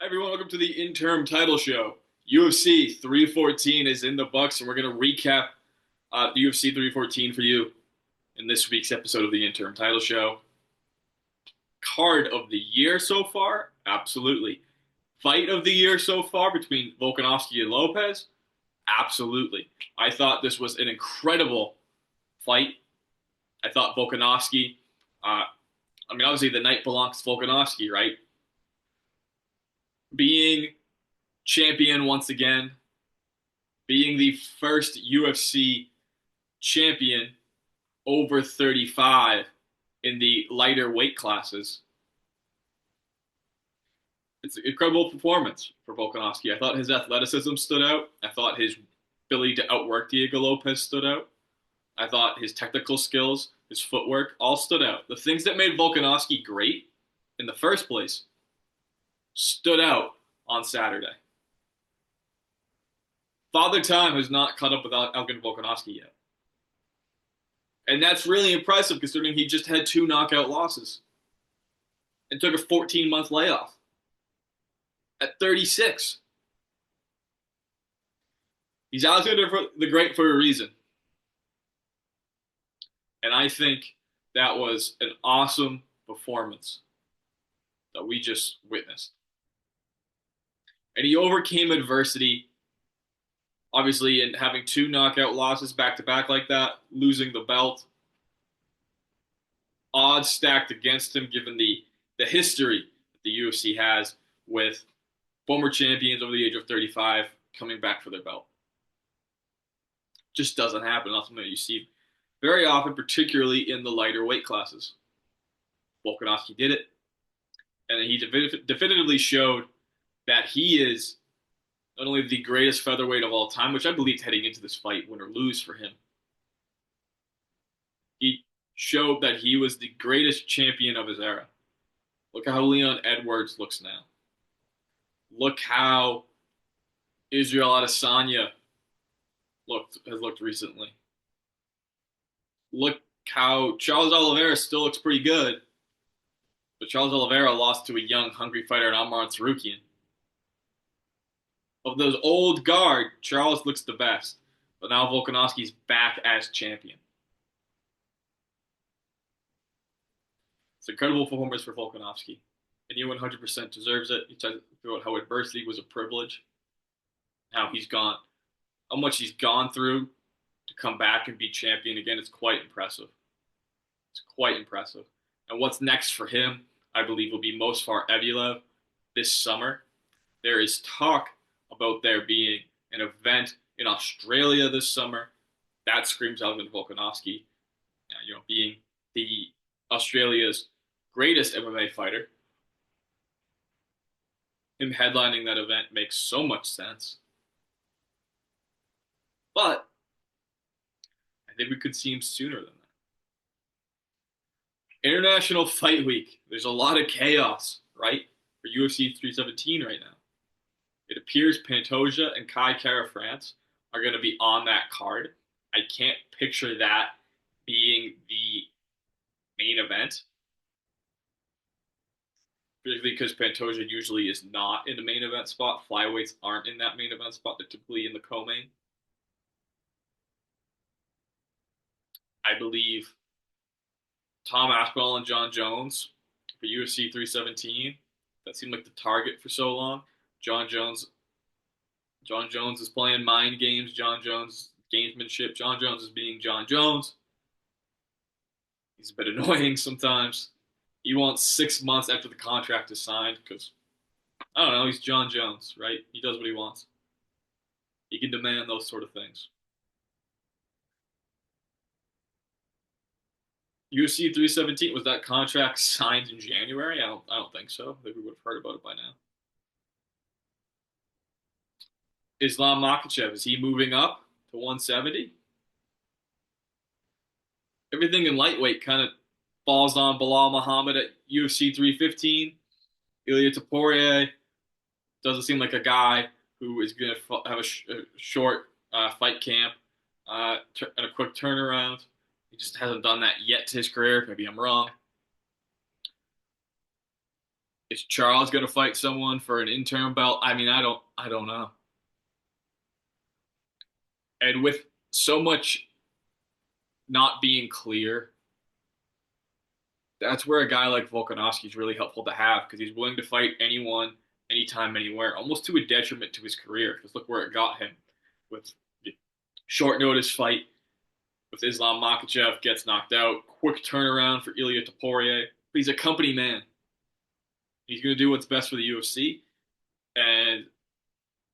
Hi everyone, welcome to the Interim title show. UFC 314 is in the books, and we're going to recap the UFC 314 for you in this week's episode of the Interim title show. Card of the year so far? Absolutely. Fight of the year so far between Volkanovski and Lopes? Absolutely. I thought this was an incredible fight. I thought Volkanovski, obviously the night belongs to Volkanovski, right? Being champion once again, being the first UFC champion over 35 in the lighter weight classes. It's an incredible performance for Volkanovski. I thought his athleticism stood out. I thought his ability to outwork Diego Lopes stood out. I thought his technical skills, his footwork, all stood out. The things that made Volkanovski great in the first place stood out on Saturday. Father Time has not caught up with Elgin Volkanovski yet. And that's really impressive considering he just had 2 knockout losses and took a 14-month layoff at 36. He's Alexander the Great for a reason. And I think that was an awesome performance that we just witnessed. And he overcame adversity, obviously, in having 2 knockout losses back to back like that, losing the belt. Odds stacked against him given the history that the UFC has with former champions over the age of 35 coming back for their belt. Just doesn't happen. Not something that you see very often, particularly in the lighter weight classes. Volkanovski did it, and he definitively showed that he is not only the greatest featherweight of all time, which I believed heading into this fight, win or lose for him. He showed that he was the greatest champion of his era. Look how Leon Edwards looks now. Look how Israel Adesanya has looked recently. Look how Charles Oliveira still looks pretty good, but Charles Oliveira lost to a young, hungry fighter in Amar Tsarukyan. Of those old guard, Charles looks the best, but now Volkanovski's back as champion. It's an incredible performance for Volkanovski, and he 100% deserves it. He talked about how adversity was a privilege, how much he's gone through to come back and be champion again. It's quite impressive. It's quite impressive. And what's next for him, I believe, will be Movsar Evloev this summer. There is talk about there being an event in Australia this summer. That screams Elgin Volkanovski, being the Australia's greatest MMA fighter. Him headlining that event makes so much sense. But I think we could see him sooner than that. International Fight Week. There's a lot of chaos, right, for UFC 317 right now. It appears Pantoja and Kai Kara France are going to be on that card. I can't picture that being the main event, particularly because Pantoja usually is not in the main event spot. Flyweights aren't in that main event spot. They're typically in the co-main. I believe Tom Aspinall and John Jones for UFC 317. That seemed like the target for so long. John Jones is playing mind games. John Jones gamesmanship. John Jones is being John Jones. He's a bit annoying sometimes. He wants 6 months after the contract is signed because, I don't know, he's John Jones, right? He does what he wants. He can demand those sort of things. UFC 317, was that contract signed in January? I don't think so. I think we would have heard about it by now. Islam Makhachev, is he moving up to 170? Everything in lightweight kind of falls on Bilal Muhammad at UFC 315. Ilia Topuria doesn't seem like a guy who is going to have a short fight camp and a quick turnaround. He just hasn't done that yet to his career. Maybe I'm wrong. Is Charles going to fight someone for an interim belt? I mean, I don't know. And with so much not being clear, that's where a guy like Volkanovski is really helpful to have because he's willing to fight anyone, anytime, anywhere, almost to a detriment to his career. Because look where it got him with the short notice fight with Islam Makhachev gets knocked out, quick turnaround for Ilia Topuria. He's a company man. He's going to do what's best for the UFC, and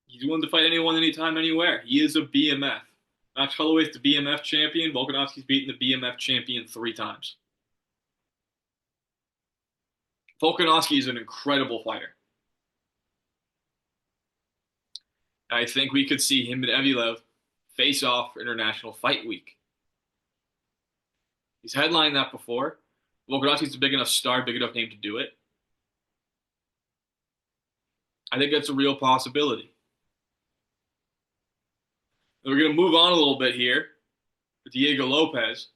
he's willing to fight anyone, anytime, anywhere. He is a BMF. Max Holloway's the BMF champion. Volkanovski's beaten the BMF champion 3 times. Volkanovski is an incredible fighter. I think we could see him and Evelev face off for International Fight Week. He's headlined that before. Volkanovski's a big enough star, big enough name to do it. I think that's a real possibility. And we're going to move on a little bit here with Diego Lopes.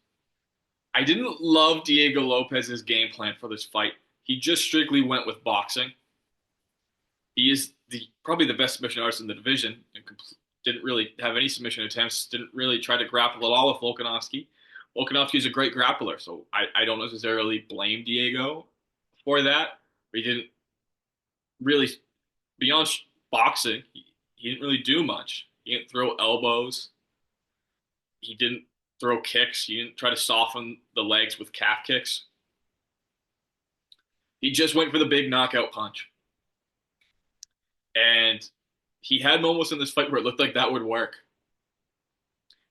I didn't love Diego Lopes's game plan for this fight. He just strictly went with boxing. He is probably the best submission artist in the division and didn't really have any submission attempts, didn't really try to grapple at all with Volkanovski. Volkanovski is a great grappler, so I don't necessarily blame Diego for that. He didn't really, beyond boxing, he didn't really do much. He didn't throw elbows. He didn't throw kicks. He didn't try to soften the legs with calf kicks. He just went for the big knockout punch. And he had moments in this fight where it looked like that would work.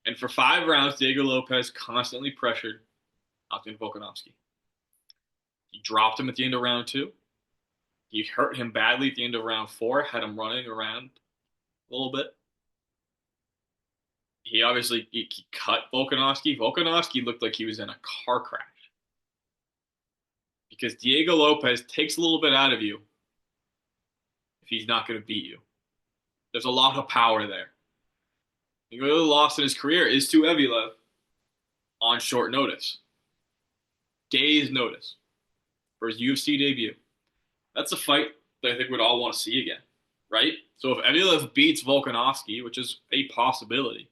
And for 5 rounds, Diego Lopes constantly pressured Octagon Volkanovski. He dropped him at the end of round 2. He hurt him badly at the end of round 4, had him running around a little bit. He obviously he cut Volkanovski. Volkanovski looked like he was in a car crash. Because Diego Lopes takes a little bit out of you if he's not going to beat you. There's a lot of power there. The only loss in his career is to Evelev on short notice. Days notice for his UFC debut. That's a fight that I think we'd all want to see again, right? So if Evelev beats Volkanovski, which is a possibility,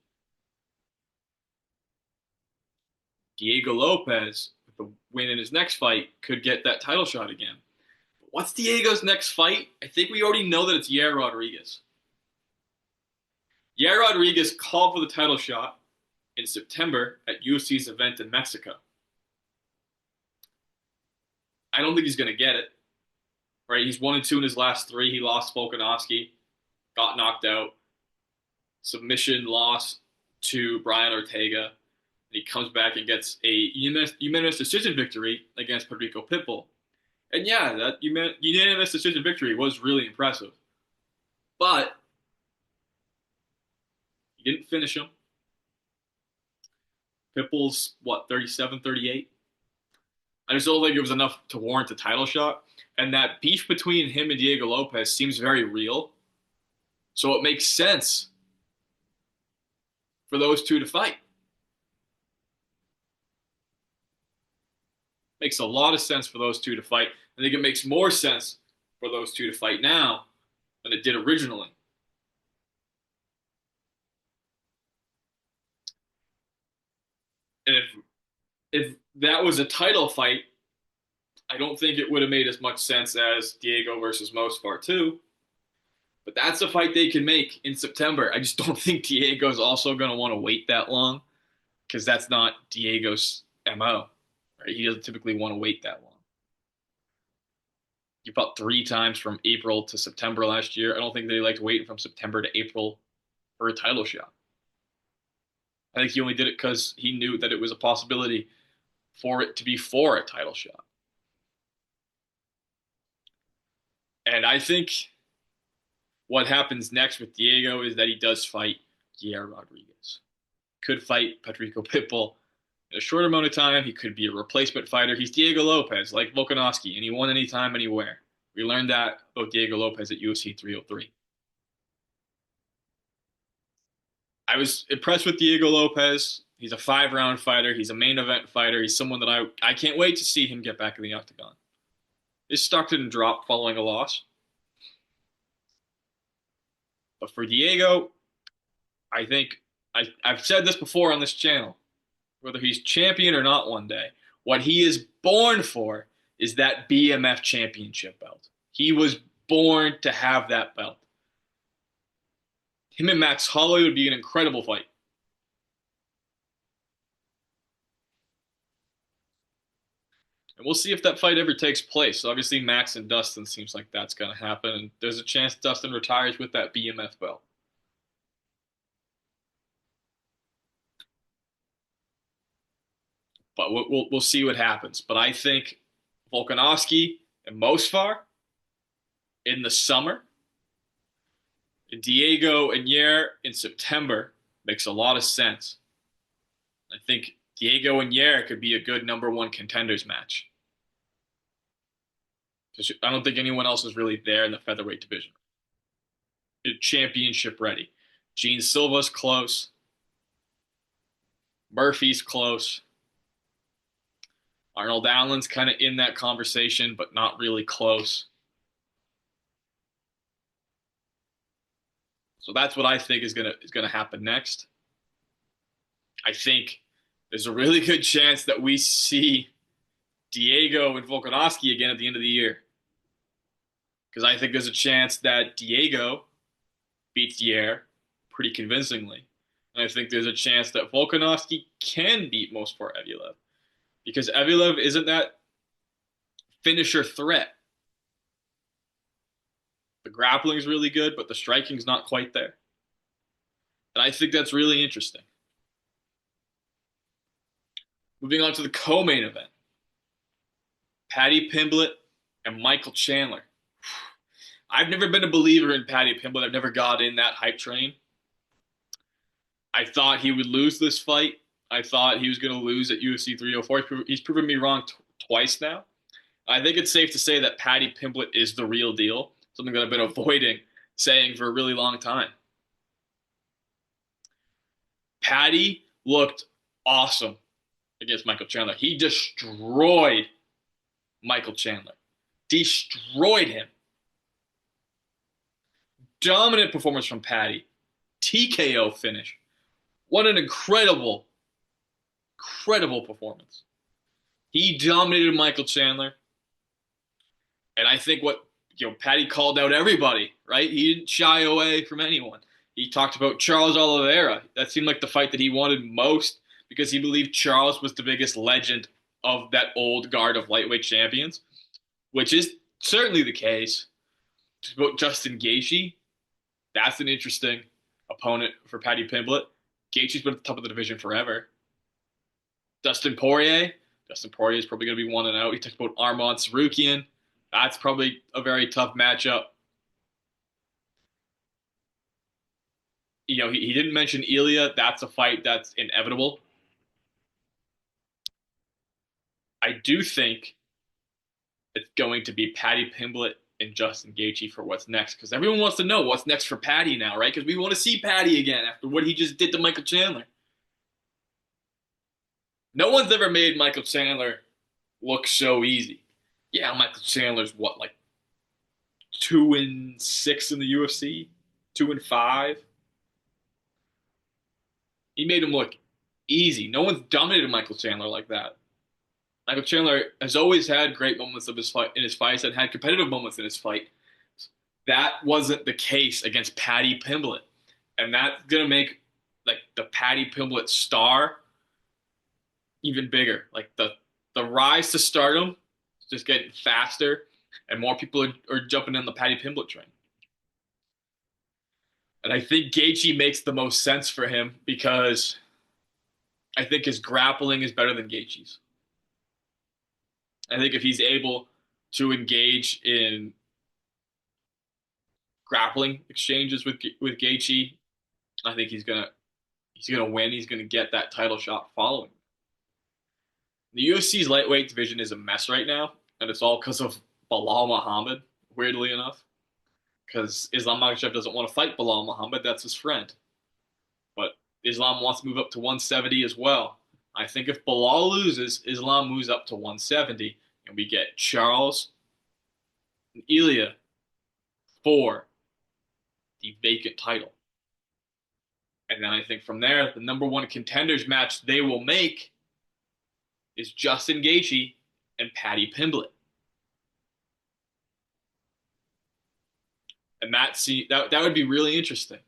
Diego Lopes, with a win in his next fight, could get that title shot again. What's Diego's next fight? I think we already know that it's Yair Rodriguez. Yair Rodriguez called for the title shot in September at UFC's event in Mexico. I don't think he's going to get it. Right? He's 1-2 in his last 3. He lost Volkanovski, got knocked out, submission loss to Brian Ortega. And he comes back and gets a unanimous decision victory against Padrico Pitbull. And yeah, that unanimous decision victory was really impressive. But he didn't finish him. Pitbull's, 37, 38? I just don't think it was enough to warrant a title shot. And that beef between him and Diego Lopes seems very real. So it makes sense for those two to fight. Makes a lot of sense for those two to fight. I think it makes more sense for those two to fight now than it did originally. And if that was a title fight, I don't think it would have made as much sense as Diego versus Most Part 2. But that's a fight they can make in September. I just don't think Diego's also going to want to wait that long because that's not Diego's MO. Right? He doesn't typically want to wait that long. He fought 3 times from April to September last year. I don't think they liked waiting from September to April for a title shot. I think he only did it because he knew that it was a possibility for it to be for a title shot. And I think what happens next with Diego is that he does fight Yair Rodriguez. Could fight Padrico Pitbull in a short amount of time. He could be a replacement fighter. He's Diego Lopes, like Volkanovski, and he won anytime, anywhere. We learned that about Diego Lopes at UFC 303. I was impressed with Diego Lopes. He's a 5-round fighter. He's a main event fighter. He's someone that I can't wait to see him get back in the octagon. His stock didn't drop following a loss. But for Diego, I think I've said this before on this channel, whether he's champion or not one day, what he is born for is that BMF championship belt. He was born to have that belt. Him and Max Holloway would be an incredible fight. And we'll see if that fight ever takes place. Obviously, Max and Dustin seems like that's going to happen, and there's a chance Dustin retires with that BMF belt. But we'll see what happens. But I think Volkanovski and Mosfar in the summer, and Diego and Yair in September makes a lot of sense. I think Diego and Yair could be a good #1 contenders match. I don't think anyone else is really there in the featherweight division. Championship ready. Jean Silva's close. Murphy's close. Arnold Allen's kind of in that conversation, but not really close. So that's what I think is gonna happen next. I think there's a really good chance that we see Diego and Volkanovski again at the end of the year. Because I think there's a chance that Diego beats Yair pretty convincingly. And I think there's a chance that Volkanovski can beat Mosfar Evloev. Because Evloev isn't that finisher threat. The grappling is really good, but the striking's not quite there. And I think that's really interesting. Moving on to the co-main event. Paddy Pimblett and Michael Chandler. I've never been a believer in Paddy Pimblett. I've never got in that hype train. I thought he would lose this fight. I thought he was going to lose at UFC 304. He's proven me wrong twice now. I think it's safe to say that Paddy Pimblett is the real deal, something that I've been avoiding saying for a really long time. Paddy looked awesome against Michael Chandler. He destroyed Michael Chandler. Destroyed him. Dominant performance from Paddy. TKO finish. What an incredible performance. He dominated Michael Chandler. And I think Paddy called out everybody, right? He didn't shy away from anyone. He talked about Charles Oliveira. That seemed like the fight that he wanted most because he believed Charles was the biggest legend of that old guard of lightweight champions, which is certainly the case. About Justin Gaethje, that's an interesting opponent for Paddy Pimblett. Gaethje's been at the top of the division forever. Dustin Poirier is probably going to be 1-0. He talked about Arman Tsarukyan. That's probably a very tough matchup. He didn't mention Ilya. That's a fight that's inevitable. I do think it's going to be Paddy Pimblett and Justin Gaethje for what's next, because everyone wants to know what's next for Paddy now, right? Because we want to see Paddy again after what he just did to Michael Chandler. No one's ever made Michael Chandler look so easy. Yeah, Michael Chandler's like 2-6 in the UFC, 2-5. He made him look easy. No one's dominated Michael Chandler like that. Michael Chandler has always had great moments in his fights and had competitive moments in his fight. That wasn't the case against Paddy Pimblett. And that's going to make the Paddy Pimblett star even bigger. The rise to stardom is just getting faster, and more people are jumping on the Paddy Pimblett train. And I think Gaethje makes the most sense for him because I think his grappling is better than Gaethje's. I think if he's able to engage in grappling exchanges with Gaethje, I think he's gonna win. He's gonna get that title shot following. The UFC's lightweight division is a mess right now, and it's all because of Belal Muhammad, weirdly enough. Because Islam Makhachev doesn't want to fight Belal Muhammad, that's his friend. But Islam wants to move up to 170 as well. I think if Belal loses, Islam moves up to 170, and we get Charles and Ilya for the vacant title. And then I think from there, the number one contenders match they will make is Justin Gaethje and Paddy Pimblett. And that would be really interesting.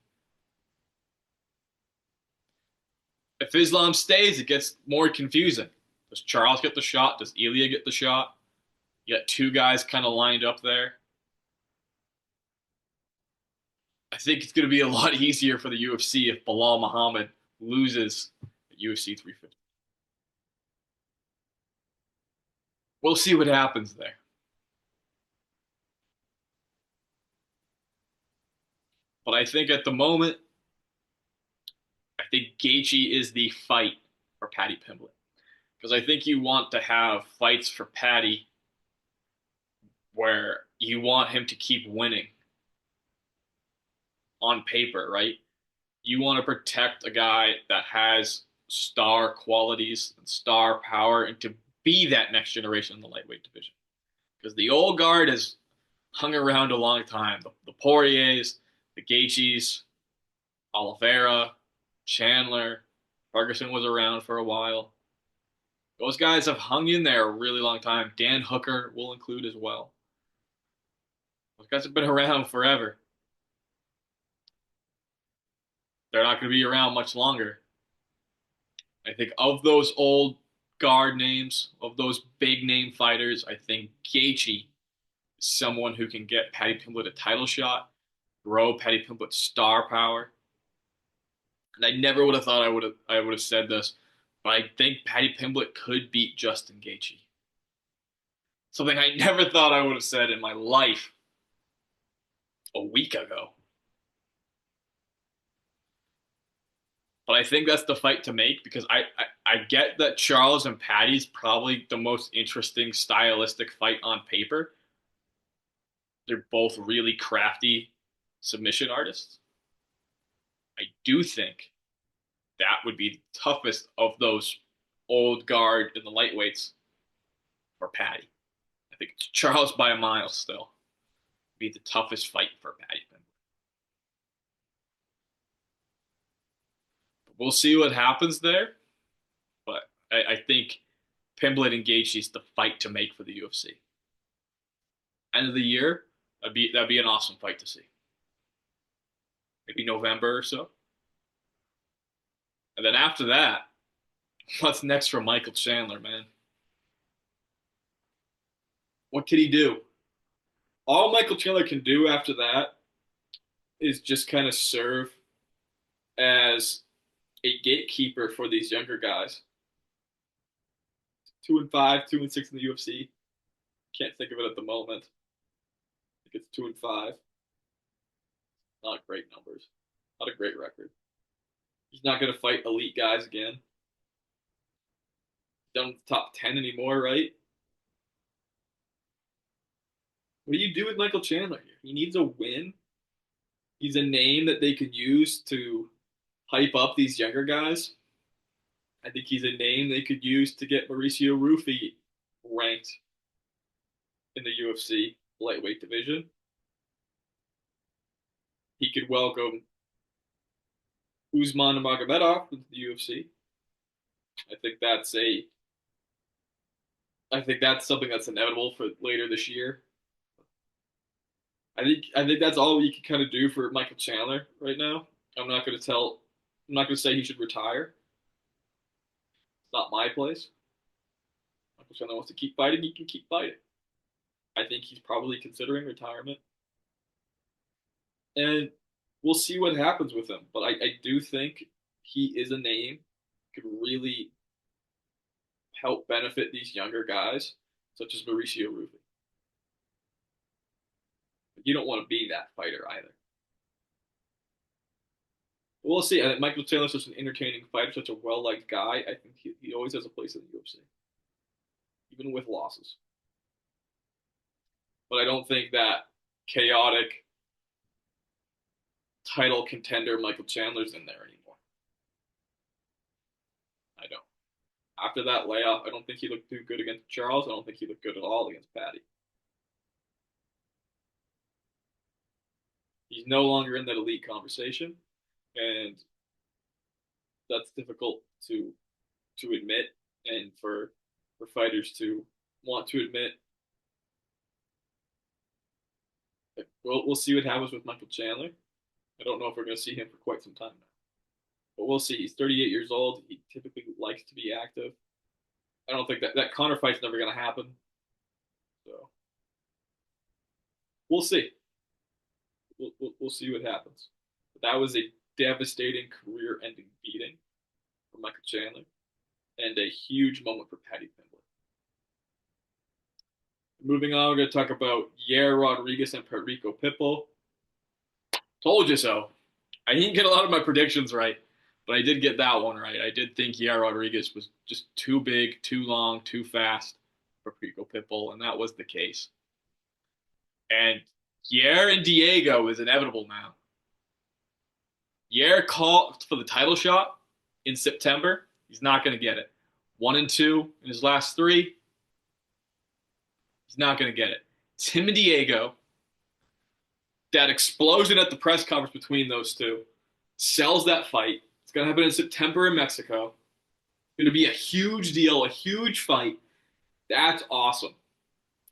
If Islam stays, it gets more confusing. Does Charles get the shot? Does Ilya get the shot? You got two guys kind of lined up there. I think it's going to be a lot easier for the UFC if Bilal Muhammad loses at UFC 350. We'll see what happens there. But I think at the moment, I think Gaethje is the fight for Paddy Pimblett. Because I think you want to have fights for Paddy where you want him to keep winning on paper, right? You want to protect a guy that has star qualities and star power and to be that next generation in the lightweight division. Because the old guard has hung around a long time. The Poiriers, the Gaethjes, Oliveira, Chandler, Ferguson was around for a while. Those guys have hung in there a really long time. Dan Hooker will include as well. Those guys have been around forever. They're not going to be around much longer. I think of those old guard names, of those big name fighters, I think Gaethje is someone who can get Paddy Pimblett a title shot, grow Paddy Pimblett's star power. And I never would have thought I would have said this, but I think Paddy Pimblett could beat Justin Gaethje. Something I never thought I would have said in my life a week ago. But I think that's the fight to make because I get that Charles and Paddy's probably the most interesting stylistic fight on paper. They're both really crafty submission artists. I do think that would be the toughest of those old guard in the lightweights for Paddy. I think it's Charles by a mile still. Be the toughest fight for Paddy. We'll see what happens there, but I think Pimblett and Gaethje is the fight to make for the UFC. End of the year, that'd be an awesome fight to see. Maybe November or so. And then after that, what's next for Michael Chandler, man? What can he do? All Michael Chandler can do after that is just kind of serve as a gatekeeper for these younger guys. 2-5, 2-6 in the UFC. Can't think of it at the moment. I think it's 2-5. Not great numbers. Not a great record. He's not going to fight elite guys again. He's done top 10 anymore, right? What do you do with Michael Chandler here? He needs a win. He's a name that they could use to hype up these younger guys. I think he's a name they could use to get Mauricio Rufy ranked in the UFC lightweight division. He could welcome Usman Magomedov into the UFC. I think that's a I think that's something that's inevitable for later this year. I think that's all we can kind of do for Michael Chandler right now. I'm not going to say he should retire. It's not my place. Michael Chandler wants to keep fighting, he can keep fighting. I think he's probably considering retirement. And we'll see what happens with him. But I do think he is a name could really help benefit these younger guys, such as Mauricio Rufy. But you don't want to be that fighter either. We'll see. I think Michael Taylor's such an entertaining fighter, such a well-liked guy. I think he always has a place in the UFC, even with losses. But I don't think that chaotic title contender Michael Chandler's in there anymore. I don't. After that layoff, I don't think he looked too good against Charles. I don't think he looked good at all against Paddy. He's no longer in that elite conversation, and that's difficult to admit, and for fighters to want to admit. We'll see what happens with Michael Chandler. I don't know if we're going to see him for quite some time now, but we'll see. He's 38 years old. He typically likes to be active. I don't think that Connor fight's never going to happen. So we'll see. We'll see what happens. But that was a devastating career-ending beating for Michael Chandler and a huge moment for Paddy Pimblett. Moving on, we're going to talk about Yair Rodriguez and Puerto Rico Pitbull. Told you so. I didn't get a lot of my predictions right, but I did get that one right. I did think Yair Rodriguez was just too big, too long, too fast for Puerto Rico Pitbull, and that was the case. And Yair and Diego is inevitable now. Yair called for the title shot in September. He's not going to get it. 1-2 in his last 3. He's not going to get it. It's him and Diego. That explosion at the press conference between those two sells that fight. It's going to happen in September in Mexico. It's going to be a huge deal, a huge fight. That's awesome.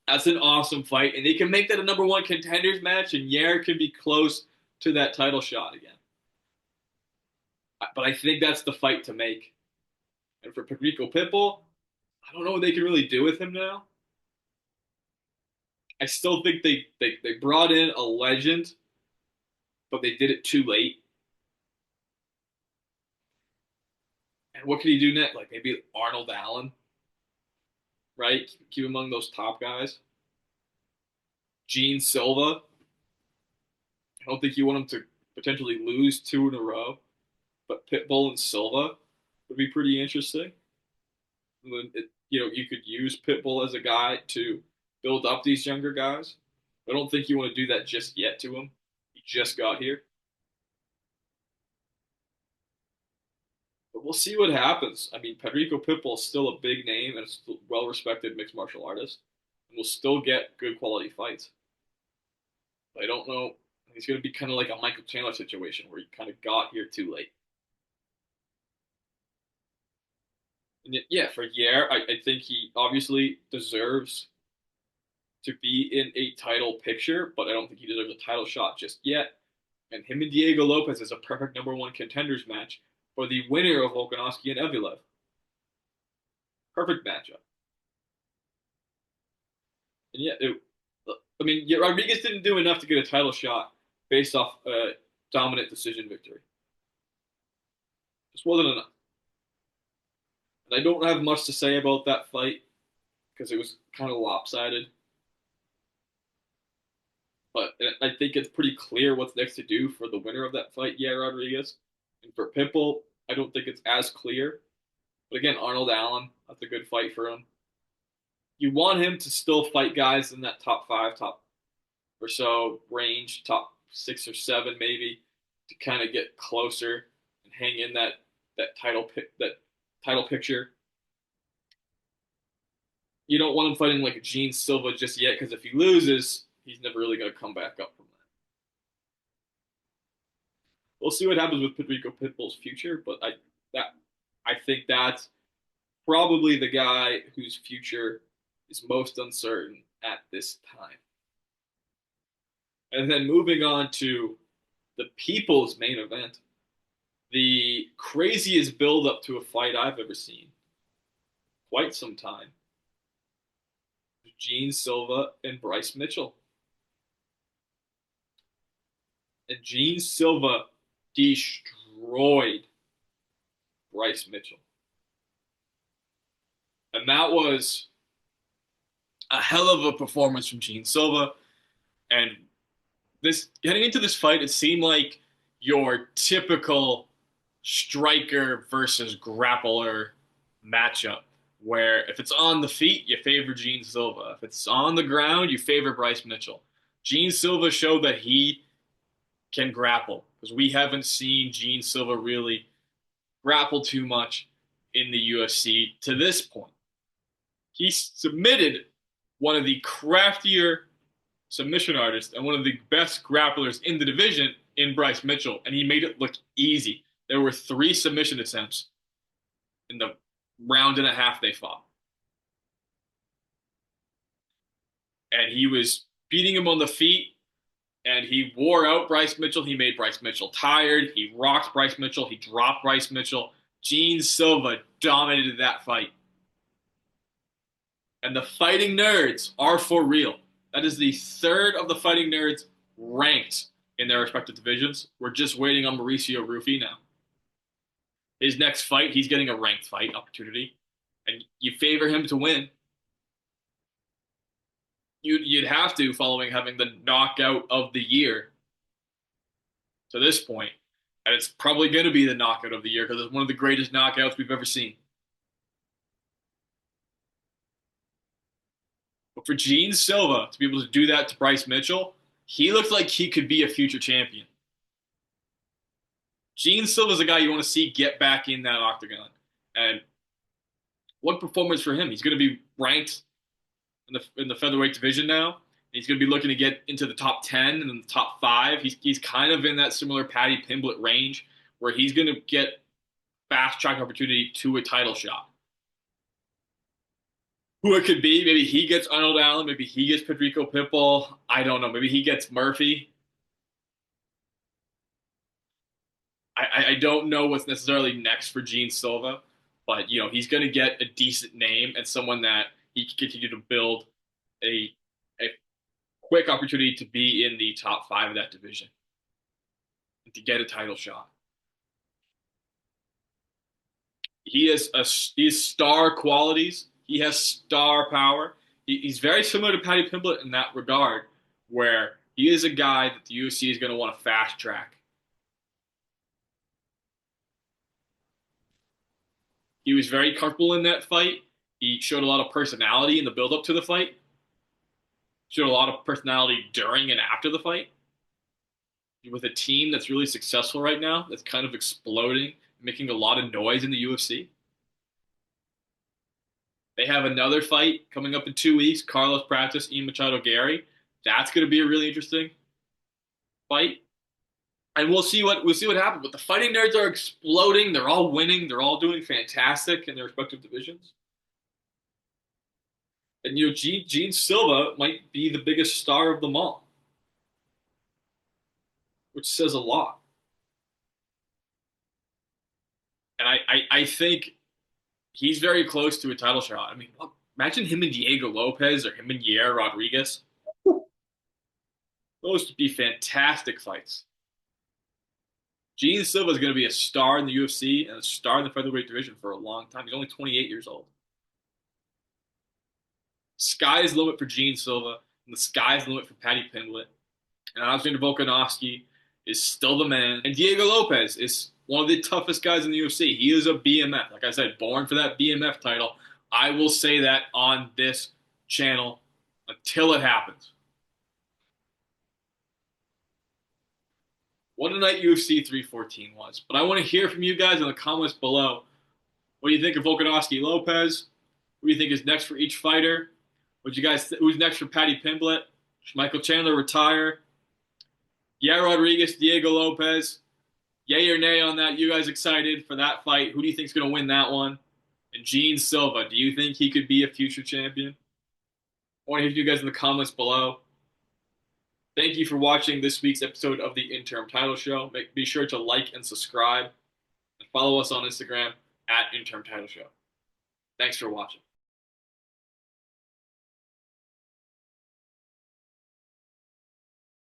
That's an awesome fight. And they can make that a number 1 contenders match, and Yair can be close to that title shot again. But I think that's the fight to make. And for Puerto Rico Pitbull, I don't know what they can really do with him now. I still think they brought in a legend, but they did it too late. And what could he do next? Like maybe Arnold Allen, right? Keep among those top guys. Jean Silva. I don't think you want him to potentially lose 2 in a row, but Pitbull and Silva would be pretty interesting. You could use Pitbull as a guy to build up these younger guys. I don't think you want to do that just yet to him. He just got here. But we'll see what happens. I mean, Pedrico Pitbull is still a big name and a well-respected mixed martial artist, and will still get good quality fights. But I don't know. He's going to be kind of like a Michael Chandler situation where he kind of got here too late. And yet, yeah, for Yair, I think he obviously deserves to be in a title picture, but I don't think he deserves a title shot just yet. And him and Diego Lopes is a perfect number 1 contenders match for the winner of Volkanovski and Evloev. Perfect matchup. And yeah, Rodriguez didn't do enough to get a title shot based off a dominant decision victory. Just wasn't enough. And I don't have much to say about that fight because it was kind of lopsided. But I think it's pretty clear what's next to do for the winner of that fight, Yair Rodriguez. And for Pitbull, I don't think it's as clear. But again, Arnold Allen, that's a good fight for him. You want him to still fight guys in that top 5, top or so range, top 6 or 7 maybe, to kind of get closer and hang in that title picture. You don't want him fighting like a Jean Silva just yet, because if he loses, he's never really going to come back up from that. We'll see what happens with Pedrico Pitbull's future, but I think that's probably the guy whose future is most uncertain at this time. And then moving on to the people's main event, the craziest build-up to a fight I've ever seen. Quite some time. Jean Silva and Bryce Mitchell. And Jean Silva destroyed Bryce Mitchell. And that was a hell of a performance from Jean Silva. And getting into this fight, it seemed like your typical striker versus grappler matchup, where if it's on the feet, you favor Jean Silva. If it's on the ground, you favor Bryce Mitchell. Jean Silva showed that he can grapple, because we haven't seen Jean Silva really grapple too much in the UFC to this point. He submitted one of the craftier submission artist and one of the best grapplers in the division in Bryce Mitchell, and he made it look easy. There were 3 submission attempts in the round and a half they fought. And he was beating him on the feet, and he wore out Bryce Mitchell. He made Bryce Mitchell tired. He rocked Bryce Mitchell. He dropped Bryce Mitchell. Jean Silva dominated that fight. And the fighting nerds are for real. That is the third of the fighting nerds ranked in their respective divisions. We're just waiting on Mauricio Rufy now. His next fight, he's getting a ranked fight opportunity, and you favor him to win. You'd have to, following having the knockout of the year to this point, and it's probably going to be the knockout of the year because it's one of the greatest knockouts we've ever seen. But for Jean Silva to be able to do that to Bryce Mitchell, he looks like he could be a future champion. Jean Silva's a guy you want to see get back in that octagon. And what performance for him? He's going to be ranked in the featherweight division now. He's going to be looking to get into the top 10 and the top 5. He's kind of in that similar Paddy Pimblett range where he's going to get fast track opportunity to a title shot. Who it could be, maybe he gets Arnold Allen, maybe he gets Pedrico Pitbull. I don't know. Maybe he gets Murphy. I don't know what's necessarily next for Jean Silva, but he's going to get a decent name and someone that he can continue to build a quick opportunity to be in the top 5 of that division and to get a title shot. He has star qualities. He has star power. He's very similar to Paddy Pimblett in that regard, where he is a guy that the UFC is going to want to fast track. He was very comfortable in that fight. He showed a lot of personality in the build-up to the fight. Showed a lot of personality during and after the fight. With a team that's really successful right now, that's kind of exploding, making a lot of noise in the UFC. They have another fight coming up in 2 weeks, Carlos Pratis, Ian Machado Gary. That's going to be a really interesting fight. And we'll see what happens. But the fighting nerds are exploding. They're all winning. They're all doing fantastic in their respective divisions. And Jean Silva might be the biggest star of them all, which says a lot. And I think he's very close to a title shot. I mean, imagine him and Diego Lopes or him and Yair Rodriguez. Those would be fantastic fights. Jean Silva is going to be a star in the UFC and a star in the featherweight division for a long time. He's only 28 years old. Sky's the limit for Jean Silva, and the sky's the limit for Paddy Pimblett. And Alexander Volkanovski is still the man. And Diego Lopes is one of the toughest guys in the UFC. He is a BMF. Like I said, born for that BMF title. I will say that on this channel until it happens. What a night UFC 314 was. But I want to hear from you guys in the comments below. What do you think of Volkanovski Lopes? Who do you think is next for each fighter? Who's next for Paddy Pimblett? Should Michael Chandler retire? Yair Rodriguez, Diego Lopes. Yay or nay on that? You guys excited for that fight? Who do you think is going to win that one? And Jean Silva, do you think he could be a future champion? I want to hear from you guys in the comments below. Thank you for watching this week's episode of the Interim Title Show. Be sure to like and subscribe and follow us on Instagram @Interim Title Show. Thanks for watching.